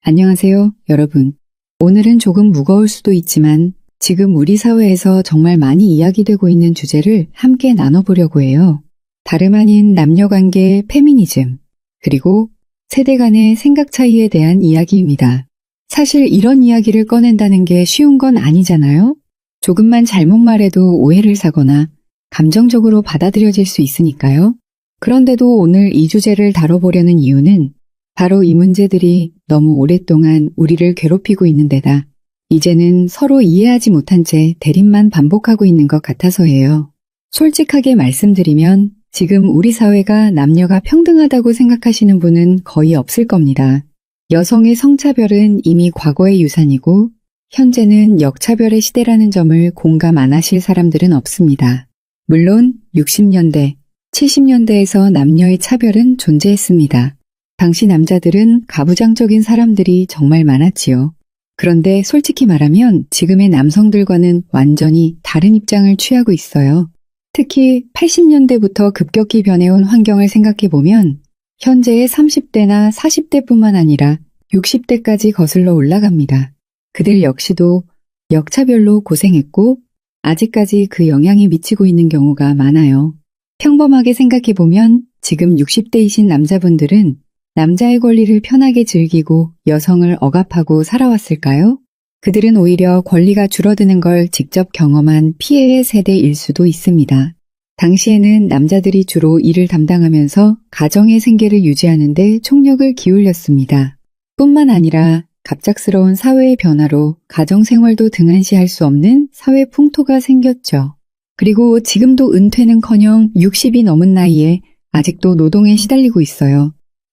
안녕하세요, 여러분. 오늘은 조금 무거울 수도 있지만 지금 우리 사회에서 정말 많이 이야기되고 있는 주제를 함께 나눠보려고 해요. 다름 아닌 남녀관계 페미니즘, 그리고 세대 간의 생각 차이에 대한 이야기입니다. 사실 이런 이야기를 꺼낸다는 게 쉬운 건 아니잖아요? 조금만 잘못 말해도 오해를 사거나 감정적으로 받아들여질 수 있으니까요. 그런데도 오늘 이 주제를 다뤄보려는 이유는 바로 이 문제들이 너무 오랫동안 우리를 괴롭히고 있는 데다 이제는 서로 이해하지 못한 채 대립만 반복하고 있는 것 같아서예요. 솔직하게 말씀드리면 지금 우리 사회가 남녀가 평등하다고 생각하시는 분은 거의 없을 겁니다. 여성의 성차별은 이미 과거의 유산이고 현재는 역차별의 시대라는 점을 공감 안 하실 사람들은 없습니다. 물론 60년대, 70년대에서 남녀의 차별은 존재했습니다. 당시 남자들은 가부장적인 사람들이 정말 많았지요. 그런데 솔직히 말하면 지금의 남성들과는 완전히 다른 입장을 취하고 있어요. 특히 80년대부터 급격히 변해온 환경을 생각해보면 현재의 30대나 40대뿐만 아니라 60대까지 거슬러 올라갑니다. 그들 역시도 역차별로 고생했고 아직까지 그 영향이 미치고 있는 경우가 많아요. 평범하게 생각해보면 지금 60대이신 남자분들은 남자의 권리를 편하게 즐기고 여성을 억압하고 살아왔을까요? 그들은 오히려 권리가 줄어드는 걸 직접 경험한 피해의 세대일 수도 있습니다. 당시에는 남자들이 주로 일을 담당하면서 가정의 생계를 유지하는 데 총력을 기울였습니다. 뿐만 아니라 갑작스러운 사회의 변화로 가정생활도 등한시할 수 없는 사회 풍토가 생겼죠. 그리고 지금도 은퇴는커녕 60이 넘은 나이에 아직도 노동에 시달리고 있어요.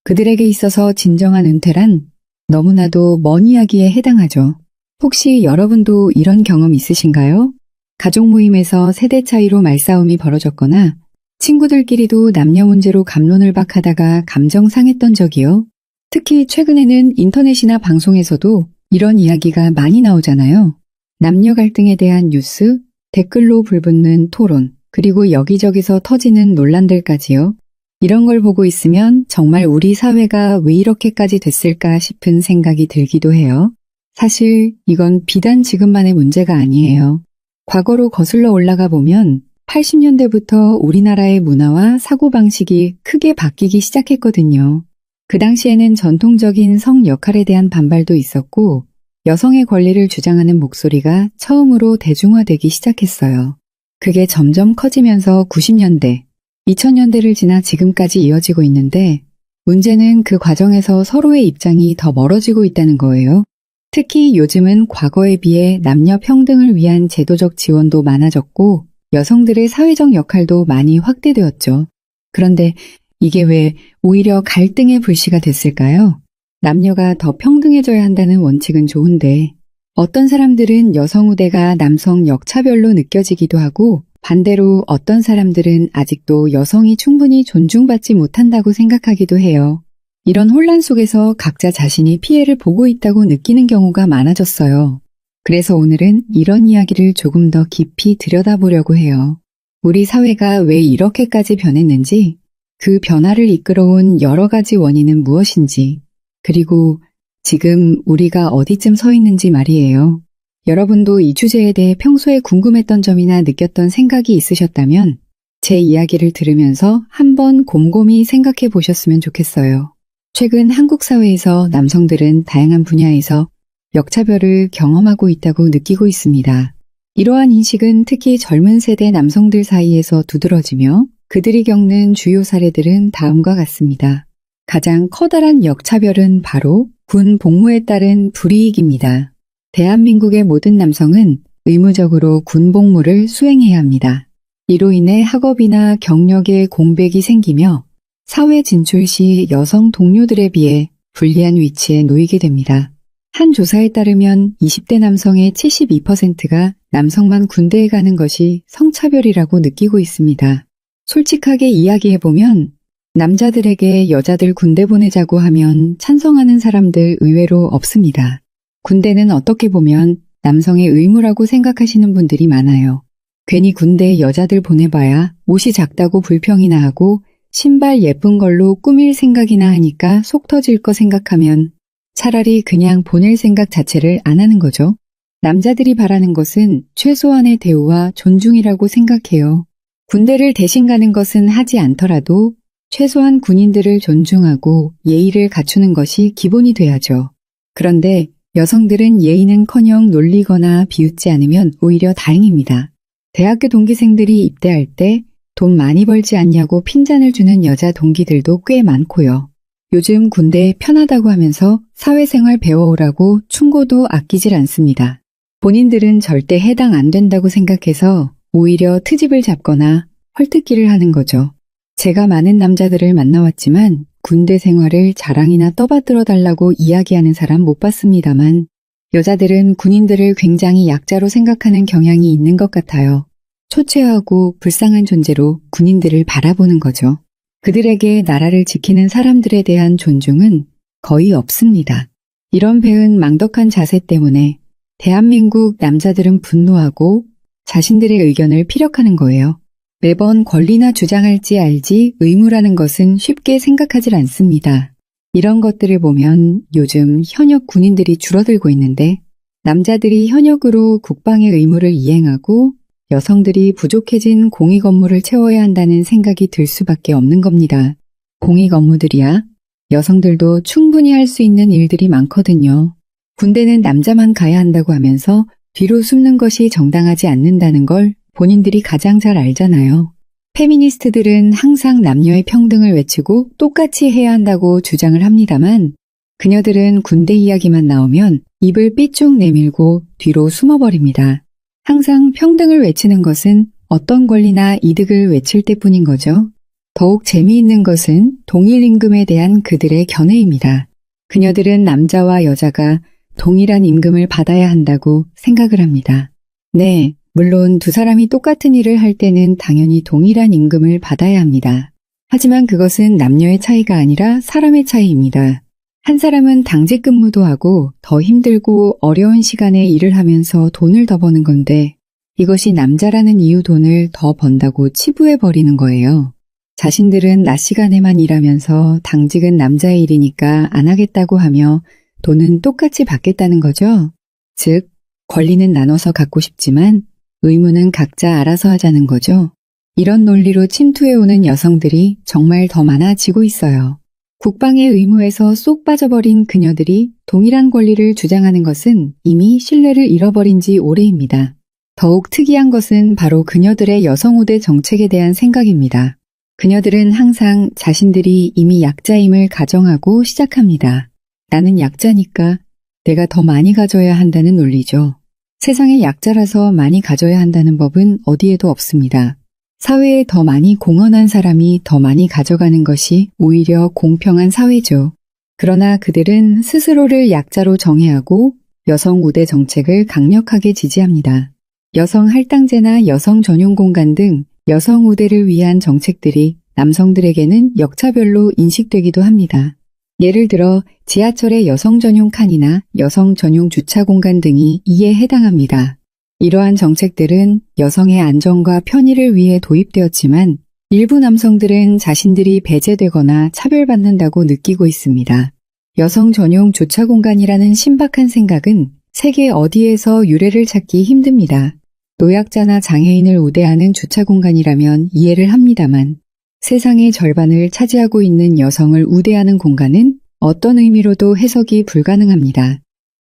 그들에게 있어서 진정한 은퇴란 너무나도 먼 이야기에 해당하죠. 혹시 여러분도 이런 경험 있으신가요? 가족 모임에서 세대 차이로 말싸움이 벌어졌거나 친구들끼리도 남녀 문제로 갑론을 박하다가 감정 상했던 적이요. 특히 최근에는 인터넷이나 방송에서도 이런 이야기가 많이 나오잖아요. 남녀 갈등에 대한 뉴스, 댓글로 불붙는 토론, 그리고 여기저기서 터지는 논란들까지요. 이런 걸 보고 있으면 정말 우리 사회가 왜 이렇게까지 됐을까 싶은 생각이 들기도 해요. 사실 이건 비단 지금만의 문제가 아니에요. 과거로 거슬러 올라가 보면 80년대부터 우리나라의 문화와 사고방식이 크게 바뀌기 시작했거든요. 그 당시에는 전통적인 성 역할에 대한 반발도 있었고 여성의 권리를 주장하는 목소리가 처음으로 대중화되기 시작했어요. 그게 점점 커지면서 90년대, 2000년대를 지나 지금까지 이어지고 있는데 문제는 그 과정에서 서로의 입장이 더 멀어지고 있다는 거예요. 특히 요즘은 과거에 비해 남녀 평등을 위한 제도적 지원도 많아졌고 여성들의 사회적 역할도 많이 확대되었죠. 그런데 이게 왜 오히려 갈등의 불씨가 됐을까요? 남녀가 더 평등해져야 한다는 원칙은 좋은데 어떤 사람들은 여성 우대가 남성 역차별로 느껴지기도 하고 반대로 어떤 사람들은 아직도 여성이 충분히 존중받지 못한다고 생각하기도 해요. 이런 혼란 속에서 각자 자신이 피해를 보고 있다고 느끼는 경우가 많아졌어요. 그래서 오늘은 이런 이야기를 조금 더 깊이 들여다보려고 해요. 우리 사회가 왜 이렇게까지 변했는지, 그 변화를 이끌어온 여러 가지 원인은 무엇인지, 그리고 지금 우리가 어디쯤 서 있는지 말이에요. 여러분도 이 주제에 대해 평소에 궁금했던 점이나 느꼈던 생각이 있으셨다면 제 이야기를 들으면서 한번 곰곰이 생각해 보셨으면 좋겠어요. 최근 한국 사회에서 남성들은 다양한 분야에서 역차별을 경험하고 있다고 느끼고 있습니다. 이러한 인식은 특히 젊은 세대 남성들 사이에서 두드러지며 그들이 겪는 주요 사례들은 다음과 같습니다. 가장 커다란 역차별은 바로 군 복무에 따른 불이익입니다. 대한민국의 모든 남성은 의무적으로 군 복무를 수행해야 합니다. 이로 인해 학업이나 경력에 공백이 생기며 사회 진출 시 여성 동료들에 비해 불리한 위치에 놓이게 됩니다. 한 조사에 따르면 20대 남성의 72%가 남성만 군대에 가는 것이 성차별이라고 느끼고 있습니다. 솔직하게 이야기해보면 남자들에게 여자들 군대 보내자고 하면 찬성하는 사람들 의외로 없습니다. 군대는 어떻게 보면 남성의 의무라고 생각하시는 분들이 많아요. 괜히 군대에 여자들 보내봐야 옷이 작다고 불평이나 하고 신발 예쁜 걸로 꾸밀 생각이나 하니까 속 터질 거 생각하면 차라리 그냥 보낼 생각 자체를 안 하는 거죠. 남자들이 바라는 것은 최소한의 대우와 존중이라고 생각해요. 군대를 대신 가는 것은 하지 않더라도 최소한 군인들을 존중하고 예의를 갖추는 것이 기본이 돼야죠. 그런데 여성들은 예의는커녕 놀리거나 비웃지 않으면 오히려 다행입니다. 대학교 동기생들이 입대할 때 돈 많이 벌지 않냐고 핀잔을 주는 여자 동기들도 꽤 많고요. 요즘 군대에 편하다고 하면서 사회생활 배워오라고 충고도 아끼질 않습니다. 본인들은 절대 해당 안 된다고 생각해서 오히려 트집을 잡거나 헐뜯기를 하는 거죠. 제가 많은 남자들을 만나왔지만 군대 생활을 자랑이나 떠받들어 달라고 이야기하는 사람 못 봤습니다만 여자들은 군인들을 굉장히 약자로 생각하는 경향이 있는 것 같아요. 초췌하고 불쌍한 존재로 군인들을 바라보는 거죠. 그들에게 나라를 지키는 사람들에 대한 존중은 거의 없습니다. 이런 배은 망덕한 자세 때문에 대한민국 남자들은 분노하고 자신들의 의견을 피력하는 거예요. 매번 권리나 주장할지 알지 의무라는 것은 쉽게 생각하질 않습니다. 이런 것들을 보면 요즘 현역 군인들이 줄어들고 있는데 남자들이 현역으로 국방의 의무를 이행하고 여성들이 부족해진 공익 업무를 채워야 한다는 생각이 들 수밖에 없는 겁니다. 공익 업무들이야 여성들도 충분히 할 수 있는 일들이 많거든요. 군대는 남자만 가야 한다고 하면서 뒤로 숨는 것이 정당하지 않는다는 걸 본인들이 가장 잘 알잖아요. 페미니스트들은 항상 남녀의 평등을 외치고 똑같이 해야 한다고 주장을 합니다만 그녀들은 군대 이야기만 나오면 입을 삐쭉 내밀고 뒤로 숨어버립니다. 항상 평등을 외치는 것은 어떤 권리나 이득을 외칠 때뿐인 거죠. 더욱 재미있는 것은 동일 임금에 대한 그들의 견해입니다. 그녀들은 남자와 여자가 동일한 임금을 받아야 한다고 생각을 합니다. 네, 물론 두 사람이 똑같은 일을 할 때는 당연히 동일한 임금을 받아야 합니다. 하지만 그것은 남녀의 차이가 아니라 사람의 차이입니다. 한 사람은 당직 근무도 하고 더 힘들고 어려운 시간에 일을 하면서 돈을 더 버는 건데 이것이 남자라는 이유 돈을 더 번다고 치부해버리는 거예요. 자신들은 낮 시간에만 일하면서 당직은 남자의 일이니까 안 하겠다고 하며 돈은 똑같이 받겠다는 거죠. 즉, 권리는 나눠서 갖고 싶지만 의무는 각자 알아서 하자는 거죠. 이런 논리로 침투해오는 여성들이 정말 더 많아지고 있어요. 국방의 의무에서 쏙 빠져버린 그녀들이 동일한 권리를 주장하는 것은 이미 신뢰를 잃어버린 지 오래입니다. 더욱 특이한 것은 바로 그녀들의 여성 우대 정책에 대한 생각입니다. 그녀들은 항상 자신들이 이미 약자임을 가정하고 시작합니다. 나는 약자니까 내가 더 많이 가져야 한다는 논리죠. 세상에 약자라서 많이 가져야 한다는 법은 어디에도 없습니다. 사회에 더 많이 공헌한 사람이 더 많이 가져가는 것이 오히려 공평한 사회죠. 그러나 그들은 스스로를 약자로 정의하고 여성 우대 정책을 강력하게 지지합니다. 여성 할당제나 여성 전용 공간 등 여성 우대를 위한 정책들이 남성들에게는 역차별로 인식되기도 합니다. 예를 들어 지하철의 여성 전용 칸이나 여성 전용 주차 공간 등이 이에 해당합니다. 이러한 정책들은 여성의 안전과 편의를 위해 도입되었지만 일부 남성들은 자신들이 배제되거나 차별받는다고 느끼고 있습니다. 여성 전용 주차 공간이라는 신박한 생각은 세계 어디에서 유래를 찾기 힘듭니다. 노약자나 장애인을 우대하는 주차 공간이라면 이해를 합니다만 세상의 절반을 차지하고 있는 여성을 우대하는 공간은 어떤 의미로도 해석이 불가능합니다.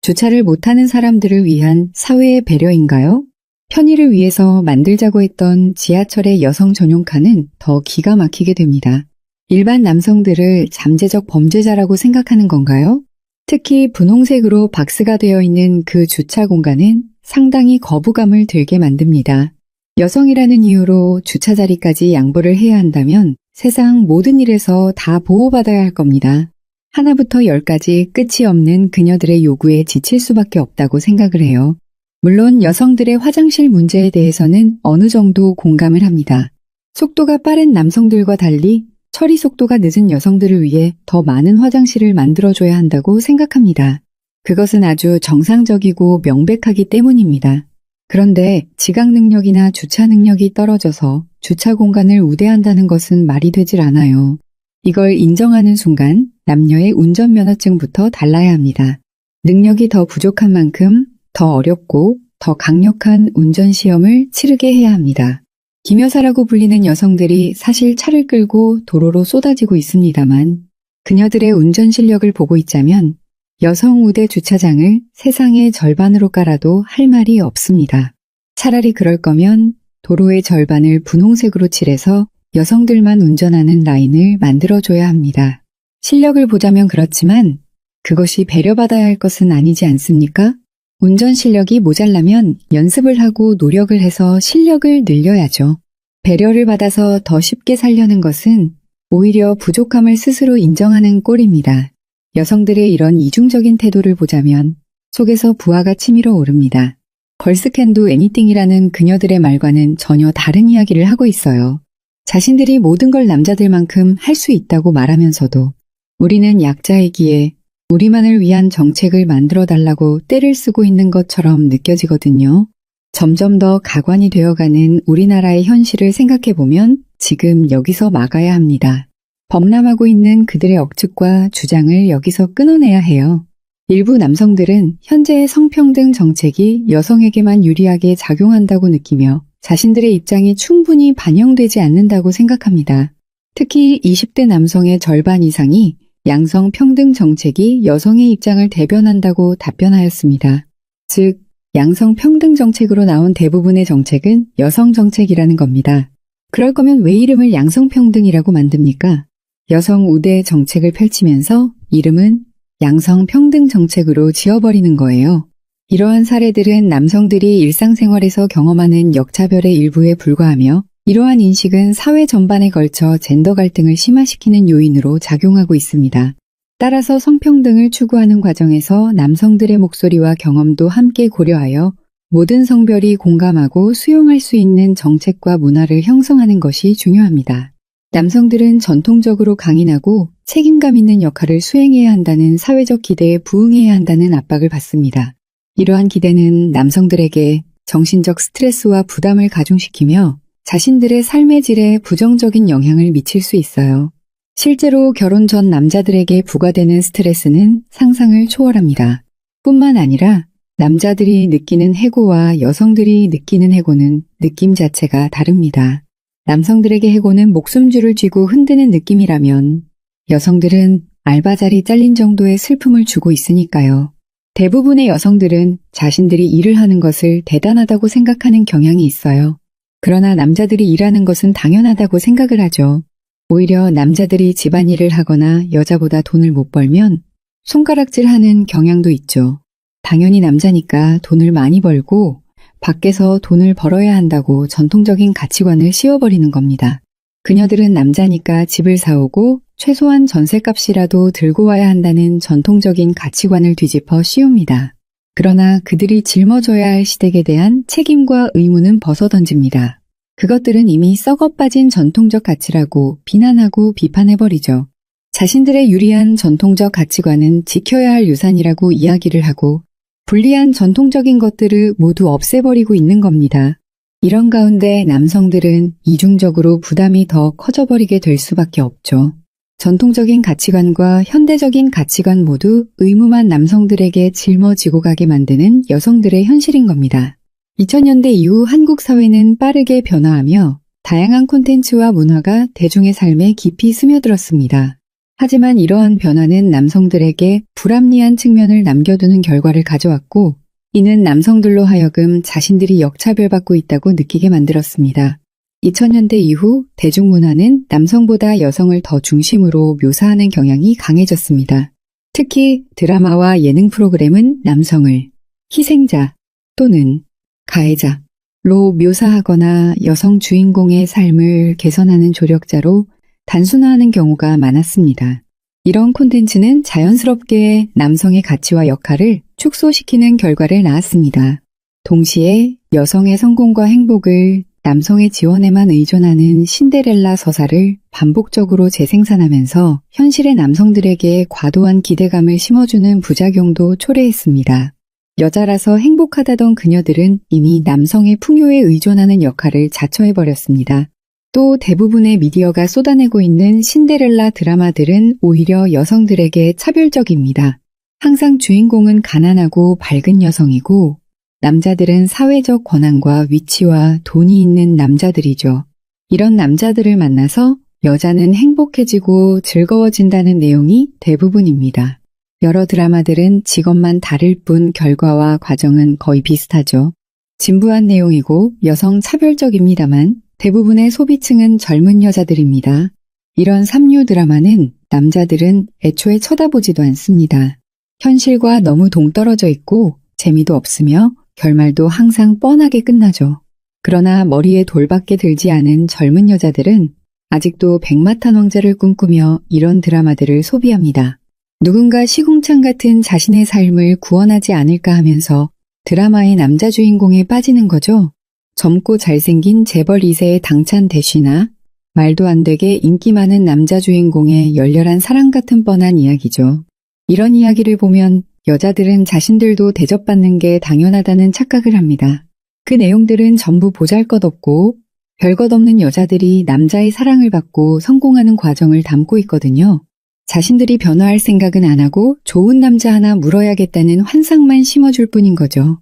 주차를 못하는 사람들을 위한 사회의 배려인가요? 편의를 위해서 만들자고 했던 지하철의 여성 전용 칸은 더 기가 막히게 됩니다. 일반 남성들을 잠재적 범죄자라고 생각하는 건가요? 특히 분홍색으로 박스가 되어 있는 그 주차 공간은 상당히 거부감을 들게 만듭니다. 여성이라는 이유로 주차 자리까지 양보를 해야 한다면 세상 모든 일에서 다 보호받아야 할 겁니다. 하나부터 열까지 끝이 없는 그녀들의 요구에 지칠 수밖에 없다고 생각을 해요. 물론 여성들의 화장실 문제에 대해서는 어느 정도 공감을 합니다. 속도가 빠른 남성들과 달리 처리 속도가 늦은 여성들을 위해 더 많은 화장실을 만들어줘야 한다고 생각합니다. 그것은 아주 정상적이고 명백하기 때문입니다. 그런데 지각 능력이나 주차 능력이 떨어져서 주차 공간을 우대한다는 것은 말이 되질 않아요. 이걸 인정하는 순간 남녀의 운전면허증부터 달라야 합니다. 능력이 더 부족한 만큼 더 어렵고 더 강력한 운전시험을 치르게 해야 합니다. 기묘사라고 불리는 여성들이 사실 차를 끌고 도로로 쏟아지고 있습니다만 그녀들의 운전 실력을 보고 있자면 여성 우대 주차장을 세상의 절반으로 깔아도 할 말이 없습니다. 차라리 그럴 거면 도로의 절반을 분홍색으로 칠해서 여성들만 운전하는 라인을 만들어줘야 합니다. 실력을 보자면 그렇지만 그것이 배려받아야 할 것은 아니지 않습니까? 운전 실력이 모자라면 연습을 하고 노력을 해서 실력을 늘려야죠. 배려를 받아서 더 쉽게 살려는 것은 오히려 부족함을 스스로 인정하는 꼴입니다. 여성들의 이런 이중적인 태도를 보자면 속에서 부하가 치밀어 오릅니다. 걸스 캔 두 애니띵이라는 그녀들의 말과는 전혀 다른 이야기를 하고 있어요. 자신들이 모든 걸 남자들만큼 할 수 있다고 말하면서도 우리는 약자이기에 우리만을 위한 정책을 만들어 달라고 떼를 쓰고 있는 것처럼 느껴지거든요. 점점 더 가관이 되어가는 우리나라의 현실을 생각해보면 지금 여기서 막아야 합니다. 범람하고 있는 그들의 억측과 주장을 여기서 끊어내야 해요. 일부 남성들은 현재의 성평등 정책이 여성에게만 유리하게 작용한다고 느끼며 자신들의 입장이 충분히 반영되지 않는다고 생각합니다. 특히 20대 남성의 절반 이상이 양성 평등 정책이 여성의 입장을 대변한다고 답변하였습니다. 즉, 양성 평등 정책으로 나온 대부분의 정책은 여성 정책이라는 겁니다. 그럴 거면 왜 이름을 양성 평등이라고 만듭니까? 여성 우대 정책을 펼치면서 이름은 양성 평등 정책으로 지어버리는 거예요. 이러한 사례들은 남성들이 일상생활에서 경험하는 역차별의 일부에 불과하며 이러한 인식은 사회 전반에 걸쳐 젠더 갈등을 심화시키는 요인으로 작용하고 있습니다. 따라서 성평등을 추구하는 과정에서 남성들의 목소리와 경험도 함께 고려하여 모든 성별이 공감하고 수용할 수 있는 정책과 문화를 형성하는 것이 중요합니다. 남성들은 전통적으로 강인하고 책임감 있는 역할을 수행해야 한다는 사회적 기대에 부응해야 한다는 압박을 받습니다. 이러한 기대는 남성들에게 정신적 스트레스와 부담을 가중시키며 자신들의 삶의 질에 부정적인 영향을 미칠 수 있어요. 실제로 결혼 전 남자들에게 부과되는 스트레스는 상상을 초월합니다. 뿐만 아니라 남자들이 느끼는 해고와 여성들이 느끼는 해고는 느낌 자체가 다릅니다. 남성들에게 해고는 목숨줄을 쥐고 흔드는 느낌이라면 여성들은 알바 자리 잘린 정도의 슬픔을 주고 있으니까요. 대부분의 여성들은 자신들이 일을 하는 것을 대단하다고 생각하는 경향이 있어요. 그러나 남자들이 일하는 것은 당연하다고 생각을 하죠. 오히려 남자들이 집안일을 하거나 여자보다 돈을 못 벌면 손가락질하는 경향도 있죠. 당연히 남자니까 돈을 많이 벌고 밖에서 돈을 벌어야 한다고 전통적인 가치관을 씌워버리는 겁니다. 그녀들은 남자니까 집을 사오고 최소한 전셋값이라도 들고 와야 한다는 전통적인 가치관을 뒤집어 씌웁니다. 그러나 그들이 짊어져야 할 시댁에 대한 책임과 의무는 벗어던집니다. 그것들은 이미 썩어빠진 전통적 가치라고 비난하고 비판해버리죠. 자신들의 유리한 전통적 가치관은 지켜야 할 유산이라고 이야기를 하고 불리한 전통적인 것들을 모두 없애버리고 있는 겁니다. 이런 가운데 남성들은 이중적으로 부담이 더 커져버리게 될 수밖에 없죠. 전통적인 가치관과 현대적인 가치관 모두 의무만 남성들에게 짊어지고 가게 만드는 여성들의 현실인 겁니다. 2000년대 이후 한국 사회는 빠르게 변화하며 다양한 콘텐츠와 문화가 대중의 삶에 깊이 스며들었습니다. 하지만 이러한 변화는 남성들에게 불합리한 측면을 남겨두는 결과를 가져왔고 이는 남성들로 하여금 자신들이 역차별받고 있다고 느끼게 만들었습니다. 2000년대 이후 대중문화는 남성보다 여성을 더 중심으로 묘사하는 경향이 강해졌습니다. 특히 드라마와 예능 프로그램은 남성을 희생자 또는 가해자로 묘사하거나 여성 주인공의 삶을 개선하는 조력자로 단순화하는 경우가 많았습니다. 이런 콘텐츠는 자연스럽게 남성의 가치와 역할을 축소시키는 결과를 낳았습니다. 동시에 여성의 성공과 행복을 남성의 지원에만 의존하는 신데렐라 서사를 반복적으로 재생산하면서 현실의 남성들에게 과도한 기대감을 심어주는 부작용도 초래했습니다. 여자라서 행복하다던 그녀들은 이미 남성의 풍요에 의존하는 역할을 자처해버렸습니다. 또 대부분의 미디어가 쏟아내고 있는 신데렐라 드라마들은 오히려 여성들에게 차별적입니다. 항상 주인공은 가난하고 밝은 여성이고 남자들은 사회적 권한과 위치와 돈이 있는 남자들이죠. 이런 남자들을 만나서 여자는 행복해지고 즐거워진다는 내용이 대부분입니다. 여러 드라마들은 직업만 다를 뿐 결과와 과정은 거의 비슷하죠. 진부한 내용이고 여성 차별적입니다만 대부분의 소비층은 젊은 여자들입니다. 이런 삼류 드라마는 남자들은 애초에 쳐다보지도 않습니다. 현실과 너무 동떨어져 있고 재미도 없으며 결말도 항상 뻔하게 끝나죠. 그러나 머리에 돌밖에 들지 않은 젊은 여자들은 아직도 백마탄 왕자를 꿈꾸며 이런 드라마들을 소비합니다. 누군가 시궁창 같은 자신의 삶을 구원하지 않을까 하면서 드라마의 남자 주인공에 빠지는 거죠. 젊고 잘생긴 재벌 2세의 당찬 대쉬나 말도 안 되게 인기 많은 남자 주인공의 열렬한 사랑 같은 뻔한 이야기죠. 이런 이야기를 보면 여자들은 자신들도 대접받는 게 당연하다는 착각을 합니다. 그 내용들은 전부 보잘것없고 별것없는 여자들이 남자의 사랑을 받고 성공하는 과정을 담고 있거든요. 자신들이 변화할 생각은 안 하고 좋은 남자 하나 물어야겠다는 환상만 심어줄 뿐인 거죠.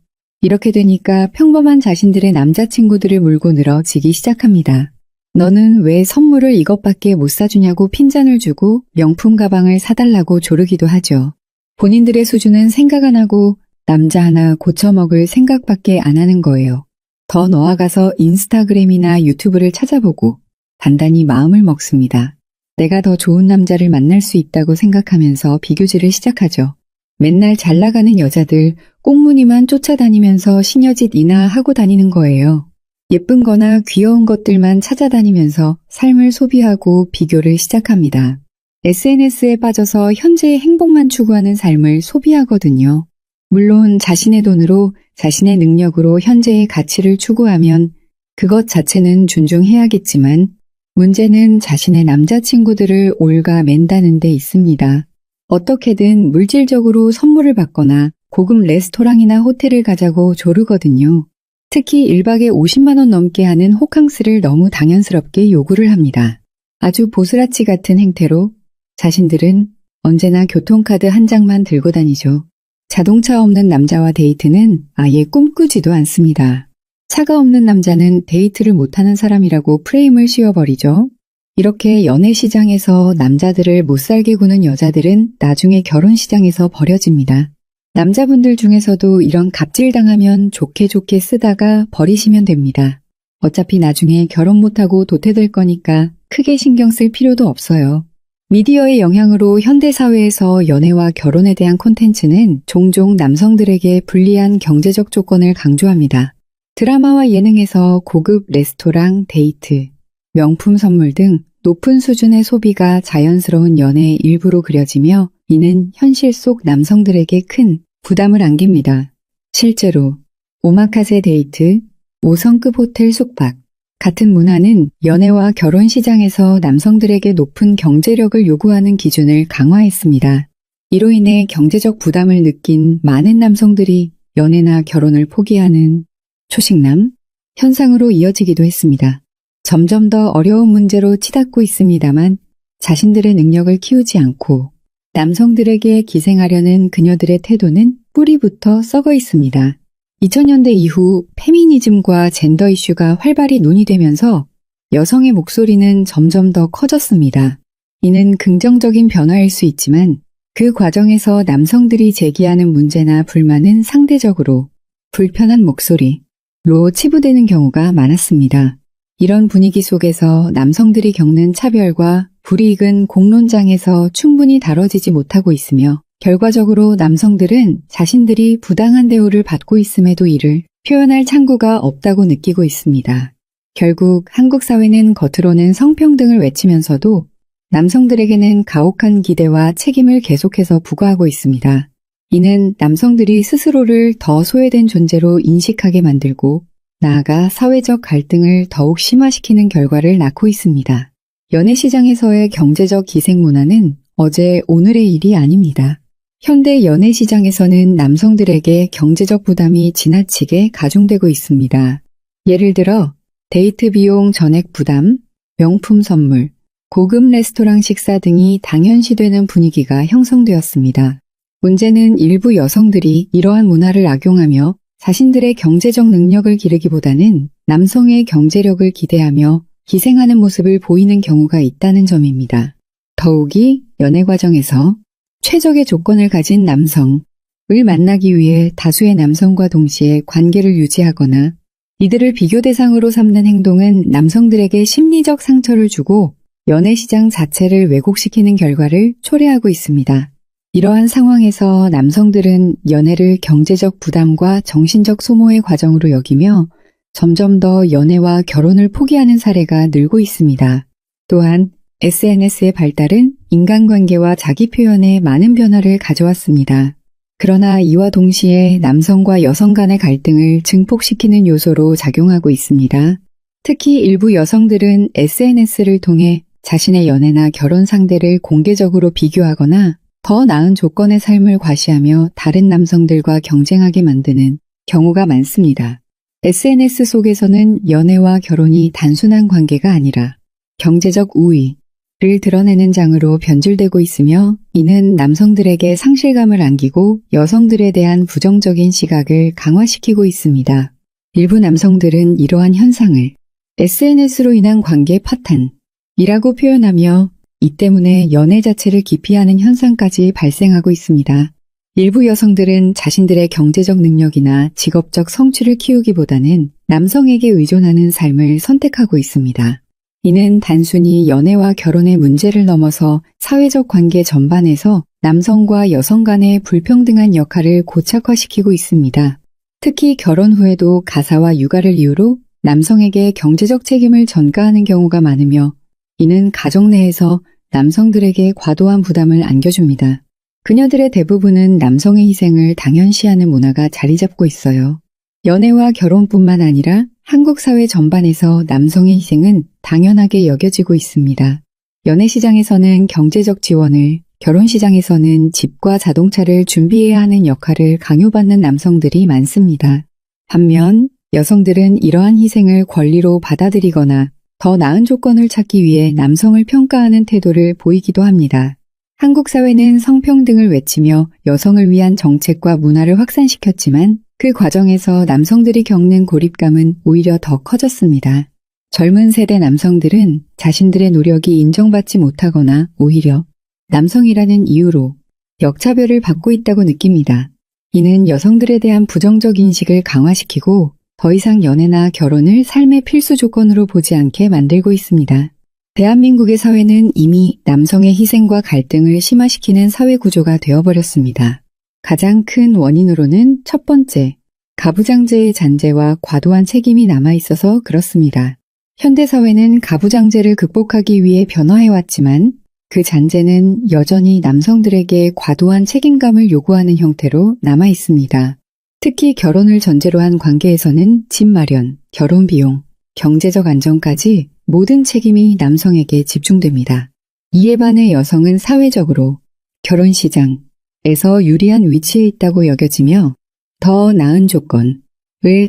이렇게 되니까 평범한 자신들의 남자친구들을 물고 늘어지기 시작합니다. 너는 왜 선물을 이것밖에 못 사주냐고 핀잔을 주고 명품 가방을 사달라고 조르기도 하죠. 본인들의 수준은 생각 안 하고 남자 하나 고쳐먹을 생각밖에 안 하는 거예요. 더 나아가서 인스타그램이나 유튜브를 찾아보고 단단히 마음을 먹습니다. 내가 더 좋은 남자를 만날 수 있다고 생각하면서 비교질을 시작하죠. 맨날 잘 나가는 여자들 꽁무니만 쫓아다니면서 시녀짓이나 하고 다니는 거예요. 예쁜 거나 귀여운 것들만 찾아다니면서 삶을 소비하고 비교를 시작합니다. SNS에 빠져서 현재의 행복만 추구하는 삶을 소비하거든요. 물론 자신의 돈으로 자신의 능력으로 현재의 가치를 추구하면 그것 자체는 존중해야겠지만 문제는 자신의 남자친구들을 올가맨다는 데 있습니다. 어떻게든 물질적으로 선물을 받거나 고급 레스토랑이나 호텔을 가자고 조르거든요. 특히 1박에 50만 원 넘게 하는 호캉스를 너무 당연스럽게 요구를 합니다. 아주 보스라치 같은 행태로 자신들은 언제나 교통카드 한 장만 들고 다니죠. 자동차 없는 남자와 데이트는 아예 꿈꾸지도 않습니다. 차가 없는 남자는 데이트를 못하는 사람이라고 프레임을 씌워버리죠. 이렇게 연애시장에서 남자들을 못살게 구는 여자들은 나중에 결혼시장에서 버려집니다. 남자분들 중에서도 이런 갑질당하면 좋게 좋게 쓰다가 버리시면 됩니다. 어차피 나중에 결혼 못하고 도태될 거니까 크게 신경 쓸 필요도 없어요. 미디어의 영향으로 현대사회에서 연애와 결혼에 대한 콘텐츠는 종종 남성들에게 불리한 경제적 조건을 강조합니다. 드라마와 예능에서 고급 레스토랑, 데이트, 명품 선물 등 높은 수준의 소비가 자연스러운 연애의 일부로 그려지며 이는 현실 속 남성들에게 큰 부담을 안깁니다. 실제로 오마카세 데이트, 5성급 호텔 숙박 같은 문화는 연애와 결혼 시장에서 남성들에게 높은 경제력을 요구하는 기준을 강화했습니다. 이로 인해 경제적 부담을 느낀 많은 남성들이 연애나 결혼을 포기하는 초식남 현상으로 이어지기도 했습니다. 점점 더 어려운 문제로 치닫고 있습니다만 자신들의 능력을 키우지 않고 남성들에게 기생하려는 그녀들의 태도는 뿌리부터 썩어 있습니다. 2000년대 이후 페미니즘과 젠더 이슈가 활발히 논의되면서 여성의 목소리는 점점 더 커졌습니다. 이는 긍정적인 변화일 수 있지만 그 과정에서 남성들이 제기하는 문제나 불만은 상대적으로 불편한 목소리로 치부되는 경우가 많았습니다. 이런 분위기 속에서 남성들이 겪는 차별과 불이익은 공론장에서 충분히 다뤄지지 못하고 있으며 결과적으로 남성들은 자신들이 부당한 대우를 받고 있음에도 이를 표현할 창구가 없다고 느끼고 있습니다. 결국 한국 사회는 겉으로는 성평등을 외치면서도 남성들에게는 가혹한 기대와 책임을 계속해서 부과하고 있습니다. 이는 남성들이 스스로를 더 소외된 존재로 인식하게 만들고 나아가 사회적 갈등을 더욱 심화시키는 결과를 낳고 있습니다. 연애시장에서의 경제적 기생 문화는 어제 오늘의 일이 아닙니다. 현대 연애시장에서는 남성들에게 경제적 부담이 지나치게 가중되고 있습니다. 예를 들어 데이트 비용 전액 부담, 명품 선물, 고급 레스토랑 식사 등이 당연시되는 분위기가 형성되었습니다. 문제는 일부 여성들이 이러한 문화를 악용하며 자신들의 경제적 능력을 기르기보다는 남성의 경제력을 기대하며 희생하는 모습을 보이는 경우가 있다는 점입니다. 더욱이 연애 과정에서 최적의 조건을 가진 남성을 만나기 위해 다수의 남성과 동시에 관계를 유지하거나 이들을 비교 대상으로 삼는 행동은 남성들에게 심리적 상처를 주고 연애 시장 자체를 왜곡시키는 결과를 초래하고 있습니다. 이러한 상황에서 남성들은 연애를 경제적 부담과 정신적 소모의 과정으로 여기며 점점 더 연애와 결혼을 포기하는 사례가 늘고 있습니다. 또한 SNS의 발달은 인간관계와 자기 표현에 많은 변화를 가져왔습니다. 그러나 이와 동시에 남성과 여성 간의 갈등을 증폭시키는 요소로 작용하고 있습니다. 특히 일부 여성들은 SNS를 통해 자신의 연애나 결혼 상대를 공개적으로 비교하거나 더 나은 조건의 삶을 과시하며 다른 남성들과 경쟁하게 만드는 경우가 많습니다. SNS 속에서는 연애와 결혼이 단순한 관계가 아니라 경제적 우위를 드러내는 장으로 변질되고 있으며 이는 남성들에게 상실감을 안기고 여성들에 대한 부정적인 시각을 강화시키고 있습니다. 일부 남성들은 이러한 현상을 SNS로 인한 관계 파탄이라고 표현하며 이 때문에 연애 자체를 기피하는 현상까지 발생하고 있습니다. 일부 여성들은 자신들의 경제적 능력이나 직업적 성취를 키우기보다는 남성에게 의존하는 삶을 선택하고 있습니다. 이는 단순히 연애와 결혼의 문제를 넘어서 사회적 관계 전반에서 남성과 여성 간의 불평등한 역할을 고착화시키고 있습니다. 특히 결혼 후에도 가사와 육아를 이유로 남성에게 경제적 책임을 전가하는 경우가 많으며 이는 가정 내에서 남성들에게 과도한 부담을 안겨줍니다. 그녀들의 대부분은 남성의 희생을 당연시하는 문화가 자리 잡고 있어요. 연애와 결혼뿐만 아니라 한국 사회 전반에서 남성의 희생은 당연하게 여겨지고 있습니다. 연애 시장에서는 경제적 지원을, 결혼 시장에서는 집과 자동차를 준비해야 하는 역할을 강요받는 남성들이 많습니다. 반면 여성들은 이러한 희생을 권리로 받아들이거나 더 나은 조건을 찾기 위해 남성을 평가하는 태도를 보이기도 합니다. 한국 사회는 성평등을 외치며 여성을 위한 정책과 문화를 확산시켰지만 그 과정에서 남성들이 겪는 고립감은 오히려 더 커졌습니다. 젊은 세대 남성들은 자신들의 노력이 인정받지 못하거나 오히려 남성이라는 이유로 역차별을 받고 있다고 느낍니다. 이는 여성들에 대한 부정적 인식을 강화시키고 더 이상 연애나 결혼을 삶의 필수 조건으로 보지 않게 만들고 있습니다. 대한민국의 사회는 이미 남성의 희생과 갈등을 심화시키는 사회 구조가 되어버렸습니다. 가장 큰 원인으로는 첫 번째, 가부장제의 잔재와 과도한 책임이 남아있어서 그렇습니다. 현대사회는 가부장제를 극복하기 위해 변화해왔지만 그 잔재는 여전히 남성들에게 과도한 책임감을 요구하는 형태로 남아있습니다. 특히 결혼을 전제로 한 관계에서는 집 마련, 결혼 비용, 경제적 안정까지 모든 책임이 남성에게 집중됩니다. 이에 반해 여성은 사회적으로 결혼 시장에서 유리한 위치에 있다고 여겨지며 더 나은 조건을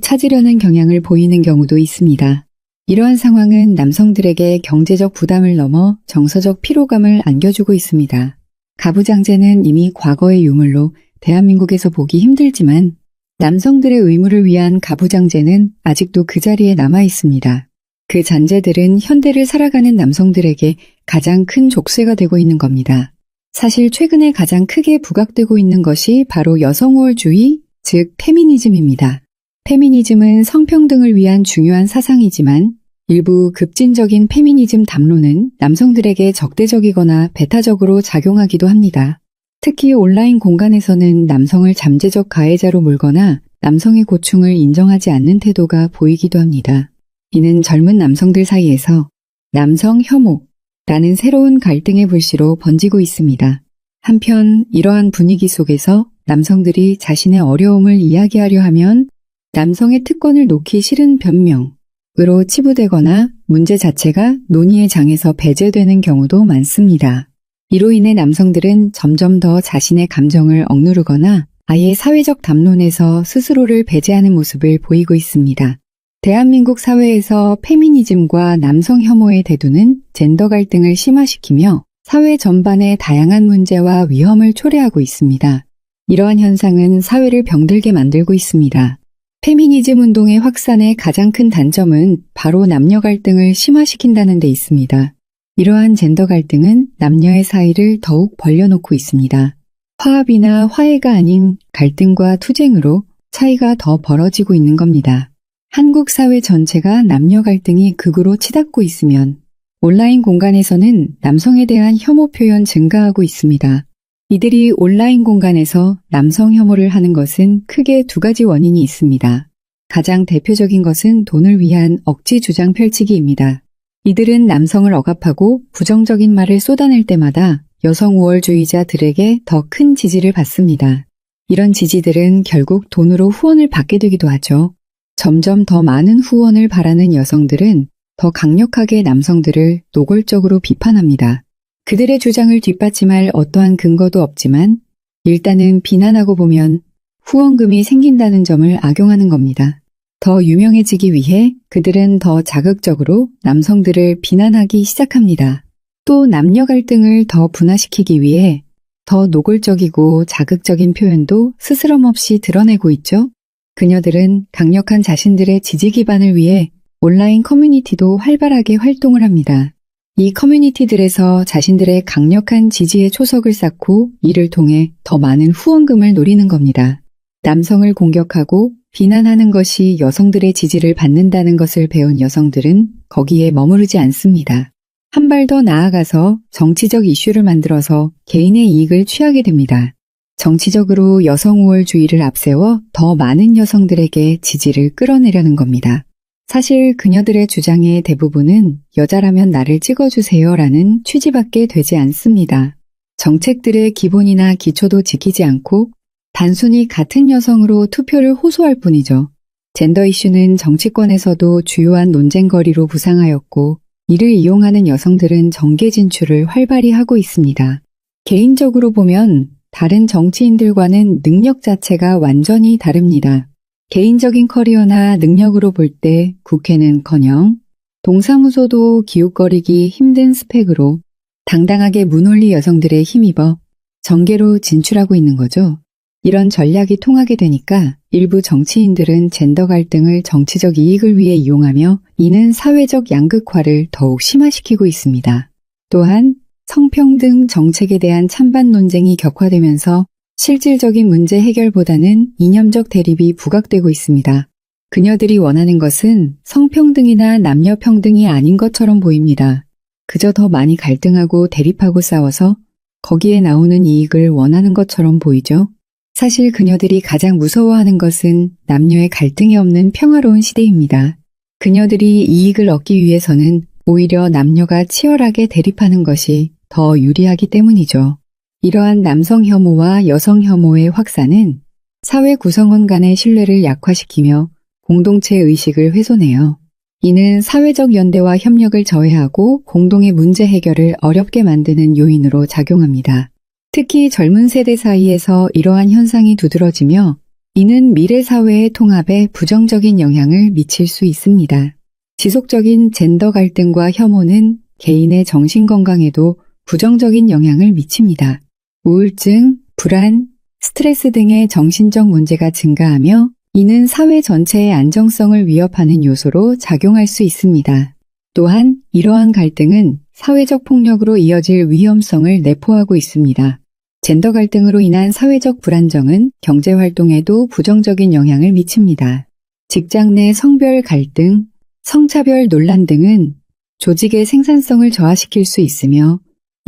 찾으려는 경향을 보이는 경우도 있습니다. 이러한 상황은 남성들에게 경제적 부담을 넘어 정서적 피로감을 안겨주고 있습니다. 가부장제는 이미 과거의 유물로 대한민국에서 보기 힘들지만 남성들의 의무를 위한 가부장제는 아직도 그 자리에 남아 있습니다. 그 잔재들은 현대를 살아가는 남성들에게 가장 큰 족쇄가 되고 있는 겁니다. 사실 최근에 가장 크게 부각되고 있는 것이 바로 여성 우월주의, 즉 페미니즘입니다. 페미니즘은 성평등을 위한 중요한 사상이지만 일부 급진적인 페미니즘 담론은 남성들에게 적대적이거나 배타적으로 작용하기도 합니다. 특히 온라인 공간에서는 남성을 잠재적 가해자로 몰거나 남성의 고충을 인정하지 않는 태도가 보이기도 합니다. 이는 젊은 남성들 사이에서 남성 혐오라는 새로운 갈등의 불씨로 번지고 있습니다. 한편 이러한 분위기 속에서 남성들이 자신의 어려움을 이야기하려 하면 남성의 특권을 놓기 싫은 변명으로 치부되거나 문제 자체가 논의의 장에서 배제되는 경우도 많습니다. 이로 인해 남성들은 점점 더 자신의 감정을 억누르거나 아예 사회적 담론에서 스스로를 배제하는 모습을 보이고 있습니다. 대한민국 사회에서 페미니즘과 남성 혐오의 대두는 젠더 갈등을 심화시키며 사회 전반의 다양한 문제와 위험을 초래하고 있습니다. 이러한 현상은 사회를 병들게 만들고 있습니다. 페미니즘 운동의 확산의 가장 큰 단점은 바로 남녀 갈등을 심화시킨다는 데 있습니다. 이러한 젠더 갈등은 남녀의 사이를 더욱 벌려놓고 있습니다. 화합이나 화해가 아닌 갈등과 투쟁으로 차이가 더 벌어지고 있는 겁니다. 한국 사회 전체가 남녀 갈등이 극으로 치닫고 있으면 온라인 공간에서는 남성에 대한 혐오 표현 증가하고 있습니다. 이들이 온라인 공간에서 남성 혐오를 하는 것은 크게 두 가지 원인이 있습니다. 가장 대표적인 것은 돈을 위한 억지 주장 펼치기입니다. 이들은 남성을 억압하고 부정적인 말을 쏟아낼 때마다 여성 우월주의자들에게 더 큰 지지를 받습니다. 이런 지지들은 결국 돈으로 후원을 받게 되기도 하죠. 점점 더 많은 후원을 바라는 여성들은 더 강력하게 남성들을 노골적으로 비판합니다. 그들의 주장을 뒷받침할 어떠한 근거도 없지만 일단은 비난하고 보면 후원금이 생긴다는 점을 악용하는 겁니다. 더 유명해지기 위해 그들은 더 자극적으로 남성들을 비난하기 시작합니다. 또 남녀 갈등을 더 분화시키기 위해 더 노골적이고 자극적인 표현도 스스럼 없이 드러내고 있죠. 그녀들은 강력한 자신들의 지지 기반을 위해 온라인 커뮤니티도 활발하게 활동을 합니다. 이 커뮤니티들에서 자신들의 강력한 지지의 초석을 쌓고 이를 통해 더 많은 후원금을 노리는 겁니다. 남성을 공격하고 비난하는 것이 여성들의 지지를 받는다는 것을 배운 여성들은 거기에 머무르지 않습니다. 한 발 더 나아가서 정치적 이슈를 만들어서 개인의 이익을 취하게 됩니다. 정치적으로 여성 우월주의를 앞세워 더 많은 여성들에게 지지를 끌어내려는 겁니다. 사실 그녀들의 주장의 대부분은 여자라면 나를 찍어주세요라는 취지밖에 되지 않습니다. 정책들의 기본이나 기초도 지키지 않고 단순히 같은 여성으로 투표를 호소할 뿐이죠. 젠더 이슈는 정치권에서도 주요한 논쟁거리로 부상하였고 이를 이용하는 여성들은 정계 진출을 활발히 하고 있습니다. 개인적으로 보면 다른 정치인들과는 능력 자체가 완전히 다릅니다. 개인적인 커리어나 능력으로 볼 때 국회는커녕 동사무소도 기웃거리기 힘든 스펙으로 당당하게 무논리 여성들에 힘입어 정계로 진출하고 있는 거죠. 이런 전략이 통하게 되니까 일부 정치인들은 젠더 갈등을 정치적 이익을 위해 이용하며 이는 사회적 양극화를 더욱 심화시키고 있습니다. 또한 성평등 정책에 대한 찬반 논쟁이 격화되면서 실질적인 문제 해결보다는 이념적 대립이 부각되고 있습니다. 그녀들이 원하는 것은 성평등이나 남녀평등이 아닌 것처럼 보입니다. 그저 더 많이 갈등하고 대립하고 싸워서 거기에 나오는 이익을 원하는 것처럼 보이죠. 사실 그녀들이 가장 무서워하는 것은 남녀의 갈등이 없는 평화로운 시대입니다. 그녀들이 이익을 얻기 위해서는 오히려 남녀가 치열하게 대립하는 것이 더 유리하기 때문이죠. 이러한 남성 혐오와 여성 혐오의 확산은 사회 구성원 간의 신뢰를 약화시키며 공동체 의식을 훼손해요. 이는 사회적 연대와 협력을 저해하고 공동의 문제 해결을 어렵게 만드는 요인으로 작용합니다. 특히 젊은 세대 사이에서 이러한 현상이 두드러지며 이는 미래 사회의 통합에 부정적인 영향을 미칠 수 있습니다. 지속적인 젠더 갈등과 혐오는 개인의 정신건강에도 부정적인 영향을 미칩니다. 우울증, 불안, 스트레스 등의 정신적 문제가 증가하며 이는 사회 전체의 안정성을 위협하는 요소로 작용할 수 있습니다. 또한 이러한 갈등은 사회적 폭력으로 이어질 위험성을 내포하고 있습니다. 젠더 갈등으로 인한 사회적 불안정은 경제활동에도 부정적인 영향을 미칩니다. 직장 내 성별 갈등, 성차별 논란 등은 조직의 생산성을 저하시킬 수 있으며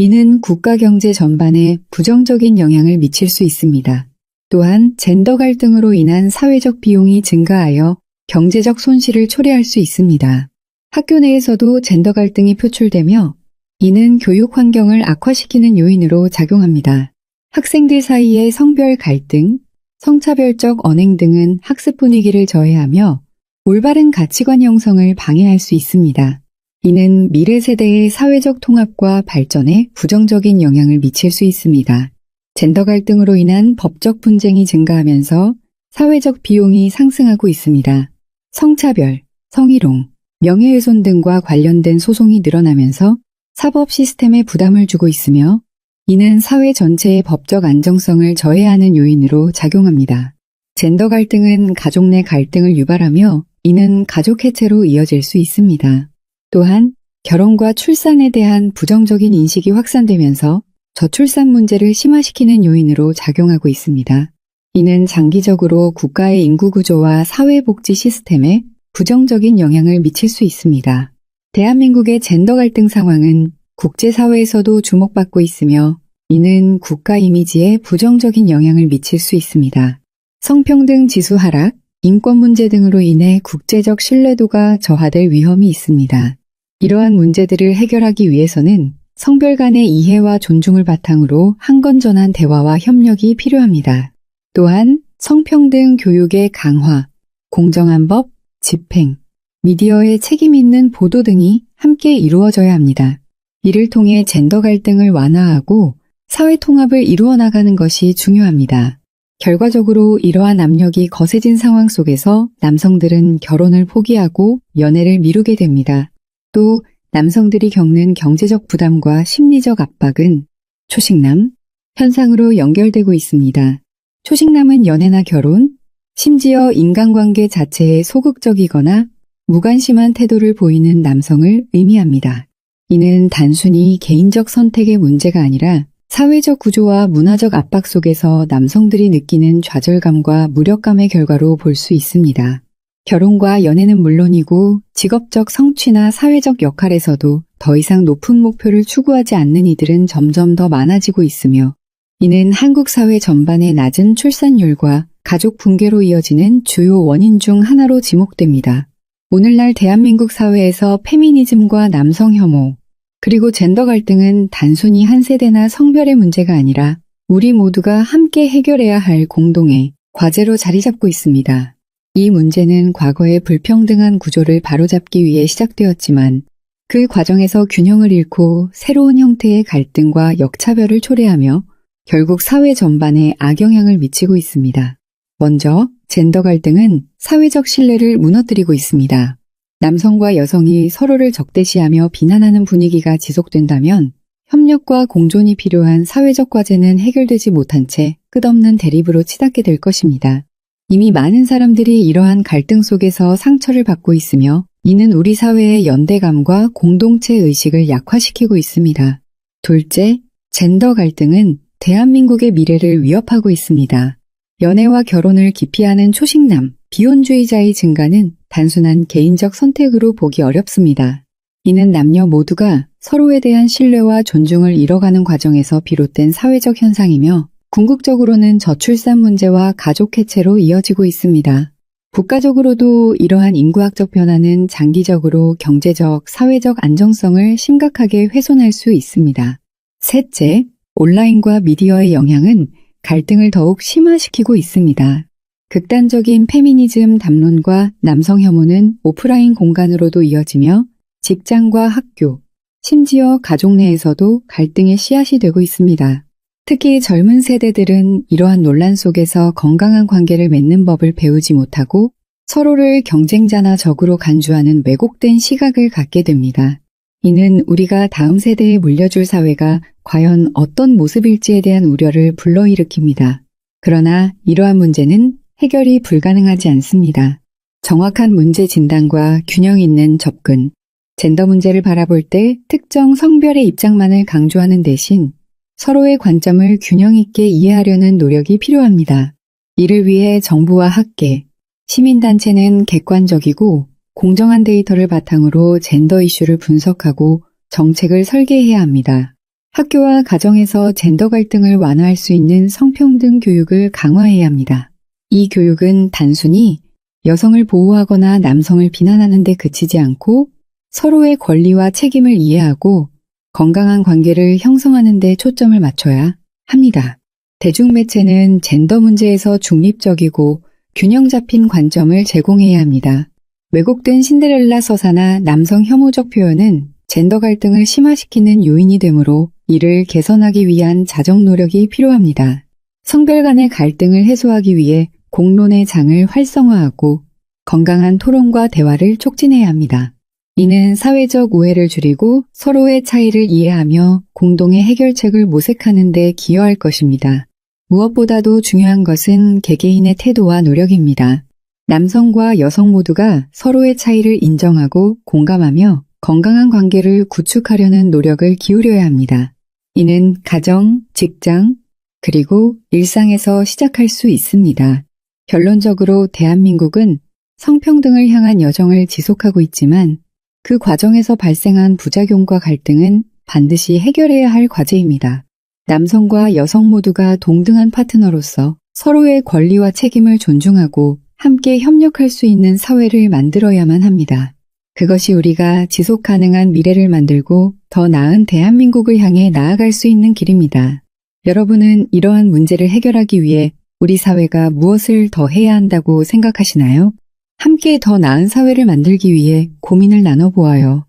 이는 국가 경제 전반에 부정적인 영향을 미칠 수 있습니다. 또한 젠더 갈등으로 인한 사회적 비용이 증가하여 경제적 손실을 초래할 수 있습니다. 학교 내에서도 젠더 갈등이 표출되며 이는 교육 환경을 악화시키는 요인으로 작용합니다. 학생들 사이의 성별 갈등, 성차별적 언행 등은 학습 분위기를 저해하며 올바른 가치관 형성을 방해할 수 있습니다. 이는 미래 세대의 사회적 통합과 발전에 부정적인 영향을 미칠 수 있습니다. 젠더 갈등으로 인한 법적 분쟁이 증가하면서 사회적 비용이 상승하고 있습니다. 성차별, 성희롱, 명예훼손 등과 관련된 소송이 늘어나면서 사법 시스템에 부담을 주고 있으며 이는 사회 전체의 법적 안정성을 저해하는 요인으로 작용합니다. 젠더 갈등은 가족 내 갈등을 유발하며 이는 가족 해체로 이어질 수 있습니다. 또한 결혼과 출산에 대한 부정적인 인식이 확산되면서 저출산 문제를 심화시키는 요인으로 작용하고 있습니다. 이는 장기적으로 국가의 인구 구조와 사회복지 시스템에 부정적인 영향을 미칠 수 있습니다. 대한민국의 젠더 갈등 상황은 국제사회에서도 주목받고 있으며 이는 국가 이미지에 부정적인 영향을 미칠 수 있습니다. 성평등 지수 하락, 인권 문제 등으로 인해 국제적 신뢰도가 저하될 위험이 있습니다. 이러한 문제들을 해결하기 위해서는 성별 간의 이해와 존중을 바탕으로 항건전한 대화와 협력이 필요합니다. 또한 성평등 교육의 강화, 공정한 법, 집행, 미디어의 책임 있는 보도 등이 함께 이루어져야 합니다. 이를 통해 젠더 갈등을 완화하고 사회 통합을 이루어 나가는 것이 중요합니다. 결과적으로 이러한 압력이 거세진 상황 속에서 남성들은 결혼을 포기하고 연애를 미루게 됩니다. 또 남성들이 겪는 경제적 부담과 심리적 압박은 초식남 현상으로 연결되고 있습니다. 초식남은 연애나 결혼, 심지어 인간관계 자체에 소극적이거나 무관심한 태도를 보이는 남성을 의미합니다. 이는 단순히 개인적 선택의 문제가 아니라 사회적 구조와 문화적 압박 속에서 남성들이 느끼는 좌절감과 무력감의 결과로 볼 수 있습니다. 결혼과 연애는 물론이고 직업적 성취나 사회적 역할에서도 더 이상 높은 목표를 추구하지 않는 이들은 점점 더 많아지고 있으며 이는 한국 사회 전반의 낮은 출산율과 가족 붕괴로 이어지는 주요 원인 중 하나로 지목됩니다. 오늘날 대한민국 사회에서 페미니즘과 남성 혐오, 그리고 젠더 갈등은 단순히 한 세대나 성별의 문제가 아니라 우리 모두가 함께 해결해야 할 공동의 과제로 자리 잡고 있습니다. 이 문제는 과거의 불평등한 구조를 바로잡기 위해 시작되었지만 그 과정에서 균형을 잃고 새로운 형태의 갈등과 역차별을 초래하며 결국 사회 전반에 악영향을 미치고 있습니다. 먼저 젠더 갈등은 사회적 신뢰를 무너뜨리고 있습니다. 남성과 여성이 서로를 적대시하며 비난하는 분위기가 지속된다면 협력과 공존이 필요한 사회적 과제는 해결되지 못한 채 끝없는 대립으로 치닫게 될 것입니다. 이미 많은 사람들이 이러한 갈등 속에서 상처를 받고 있으며 이는 우리 사회의 연대감과 공동체 의식을 약화시키고 있습니다. 둘째, 젠더 갈등은 대한민국의 미래를 위협하고 있습니다. 연애와 결혼을 기피하는 초식남, 비혼주의자의 증가는 단순한 개인적 선택으로 보기 어렵습니다. 이는 남녀 모두가 서로에 대한 신뢰와 존중을 잃어가는 과정에서 비롯된 사회적 현상이며 궁극적으로는 저출산 문제와 가족 해체로 이어지고 있습니다. 국가적으로도 이러한 인구학적 변화는 장기적으로 경제적, 사회적 안정성을 심각하게 훼손할 수 있습니다. 셋째, 온라인과 미디어의 영향은 갈등을 더욱 심화시키고 있습니다. 극단적인 페미니즘 담론과 남성 혐오는 오프라인 공간으로도 이어지며 직장과 학교, 심지어 가족 내에서도 갈등의 씨앗이 되고 있습니다. 특히 젊은 세대들은 이러한 논란 속에서 건강한 관계를 맺는 법을 배우지 못하고 서로를 경쟁자나 적으로 간주하는 왜곡된 시각을 갖게 됩니다. 이는 우리가 다음 세대에 물려줄 사회가 과연 어떤 모습일지에 대한 우려를 불러일으킵니다. 그러나 이러한 문제는 해결이 불가능하지 않습니다. 정확한 문제 진단과 균형 있는 접근, 젠더 문제를 바라볼 때 특정 성별의 입장만을 강조하는 대신 서로의 관점을 균형 있게 이해하려는 노력이 필요합니다. 이를 위해 정부와 학계, 시민단체는 객관적이고 공정한 데이터를 바탕으로 젠더 이슈를 분석하고 정책을 설계해야 합니다. 학교와 가정에서 젠더 갈등을 완화할 수 있는 성평등 교육을 강화해야 합니다. 이 교육은 단순히 여성을 보호하거나 남성을 비난하는 데 그치지 않고 서로의 권리와 책임을 이해하고 건강한 관계를 형성하는 데 초점을 맞춰야 합니다. 대중매체는 젠더 문제에서 중립적이고 균형 잡힌 관점을 제공해야 합니다. 왜곡된 신데렐라 서사나 남성 혐오적 표현은 젠더 갈등을 심화시키는 요인이 되므로 이를 개선하기 위한 자정 노력이 필요합니다. 성별 간의 갈등을 해소하기 위해 공론의 장을 활성화하고 건강한 토론과 대화를 촉진해야 합니다. 이는 사회적 오해를 줄이고 서로의 차이를 이해하며 공동의 해결책을 모색하는 데 기여할 것입니다. 무엇보다도 중요한 것은 개개인의 태도와 노력입니다. 남성과 여성 모두가 서로의 차이를 인정하고 공감하며 건강한 관계를 구축하려는 노력을 기울여야 합니다. 이는 가정, 직장, 그리고 일상에서 시작할 수 있습니다. 결론적으로 대한민국은 성평등을 향한 여정을 지속하고 있지만 그 과정에서 발생한 부작용과 갈등은 반드시 해결해야 할 과제입니다. 남성과 여성 모두가 동등한 파트너로서 서로의 권리와 책임을 존중하고 함께 협력할 수 있는 사회를 만들어야만 합니다. 그것이 우리가 지속 가능한 미래를 만들고 더 나은 대한민국을 향해 나아갈 수 있는 길입니다. 여러분은 이러한 문제를 해결하기 위해 우리 사회가 무엇을 더 해야 한다고 생각하시나요? 함께 더 나은 사회를 만들기 위해 고민을 나눠보아요.